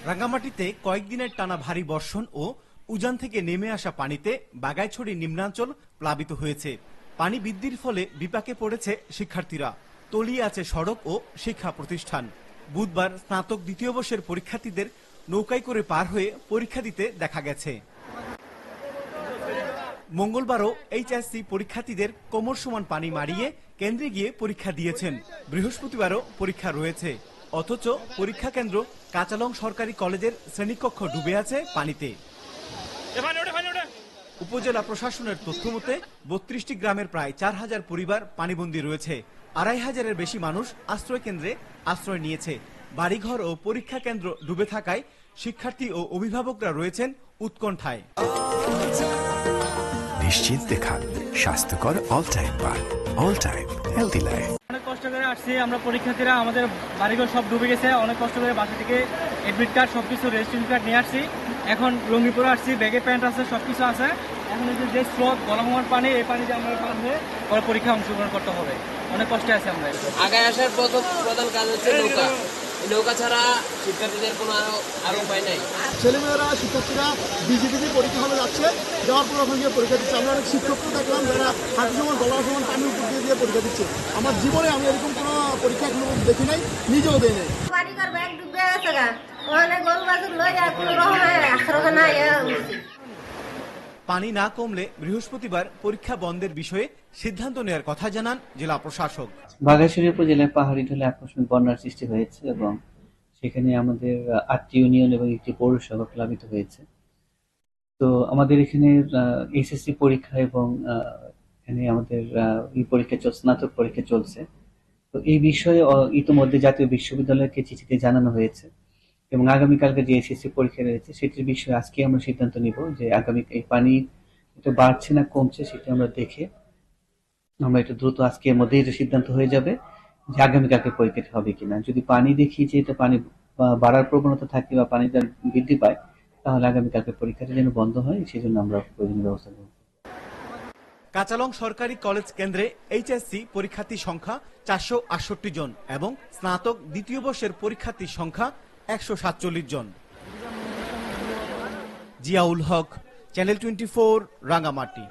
রাঙ্গামাটিতে কয়েকদিনের টানা ভারী বর্ষণ ও উজান থেকে নেমে আসা পানিতে বাগাইছড়ি নিম্নাঞ্চল প্লাবিত হয়েছে। পানি বৃদ্ধির ফলে বিপাকে পড়েছে শিক্ষার্থীরা। তলিয়ে আছে সড়ক ও শিক্ষা প্রতিষ্ঠান। বুধবার স্নাতক দ্বিতীয় বর্ষের পরীক্ষার্থীদের নৌকায় করে পার হয়ে পরীক্ষা দিতে দেখা গেছে। মঙ্গলবারও এইচএসসি পরীক্ষার্থীদের কোমর সমান পানি মারিয়ে কেন্দ্রে গিয়ে পরীক্ষা দিয়েছেন। বৃহস্পতিবারও পরীক্ষা রয়েছে, অথচ পরীক্ষা কেন্দ্র কাচালং সরকারি কলেজের শ্রেণীকক্ষ ডুবে আছে পানিতে। উপজেলা প্রশাসনের তথ্য মতে ৩২টি গ্রামের প্রায় ৪,০০০ পরিবার পানিবন্দী রয়েছে। ২৫০০-এর বেশি মানুষ আশ্রয় কেন্দ্রে আশ্রয় নিয়েছে। বাড়িঘর ও পরীক্ষা কেন্দ্র ডুবে থাকায় শিক্ষার্থী ও অভিভাবকরা রয়েছেন উৎকণ্ঠায়। নিশ্চিন্তে খান স্বাস্থ্যকর অল টাইম বার, অল টাইম হেলদি লাইফ। অনেক কষ্ট করে আসছি আমরা পরীক্ষার্থীরা, আমাদের বাড়িঘর সব ডুবে গেছে। অনেক কষ্ট করে বাসা থেকে এডমিট কার্ড সবকিছু রেজিস্ট্রেশন কার্ড নিয়ে আসছি। এখন লুঙ্গিপুরে আসছি, ব্যাগে প্যান্ট আছে, সবকিছু আছে। এখন যে স্রোত গলামোয়ার পানি, এই পানি দিয়ে আমরা পার হয়ে পরীক্ষা অংশগ্রহণ করতে হবে। অনেক কষ্টে আছে আমরা। আগায় আসার প্রধান কাজ হচ্ছে নৌকা। নৌকা ছাড়া শিক্ষার্থীদের কোনো আরো উপায় নাই। ছেলেমেয়েরা শিক্ষার্থীরা বিজিবিতে পরীক্ষা হলে যাচ্ছে, যাওয়ার পর ওখানে গিয়ে পরীক্ষা দিচ্ছে। আমরা অনেক শিক্ষকও দেখলাম যারা হাঁটু সমান গলা সমান পানির উপর দিয়ে পরীক্ষা দিচ্ছে। আমার জীবনে আমি এরকম কোনো পরীক্ষা কোনো দেখি নাই, নিজেও দেয় নাই। পানি না কমলে বৃহস্পতিবার পরীক্ষা বন্ধের বিষয়ে সিদ্ধান্ত নেওয়ার কথা জানান জেলা প্রশাসক। বাঘাইছড়ি উপজেলায় পাহাড়ি ঢলে আকস্মিক বন্যার সৃষ্টি হয়েছে এবং সেখানে আমাদের 8টি ইউনিয়ন এবং একটি পৌরসভা প্লাবিত হয়েছে। তো আমাদের এখানে এসএসসি পরীক্ষা এবং এখানে আমাদের স্নাতক পরীক্ষা চলছে। তো এই বিষয়ে ইতিমধ্যে জাতীয় বিশ্ববিদ্যালয়কে চিঠিতে জানানো হয়েছে এবং আগামীকালকে যে এসএসসি পরীক্ষা রয়েছে সেটির বিষয়ে আজকে আমরা সিদ্ধান্ত নিব যে আগামী এই পানি এটা বাড়ছে না কমছে সেটা আমরা দেখে আমরা এটা দ্রুত আজকের মধ্যেই এটা সিদ্ধান্ত হয়ে যাবে যে আগামীকালকে পরীক্ষাটা হবে কিনা। যদি পানি দেখি যে এটা পানি বাড়ার প্রবণতা থাকে বা পানি বৃদ্ধি পায়, তাহলে আগামীকালকে পরীক্ষাটা যেন বন্ধ হয় সেজন্য আমরা প্রয়োজনীয় ব্যবস্থা নেব। কাচালং সরকারি কলেজ কেন্দ্রে এইচএসসি পরীক্ষার্থী সংখ্যা ৪৬৮ জন এবং স্নাতক দ্বিতীয় বর্ষের পরীক্ষার্থীর সংখ্যা ১৪৭ জন। জিয়াউল হক, চ্যানেল 24, রাঙ্গামাটি।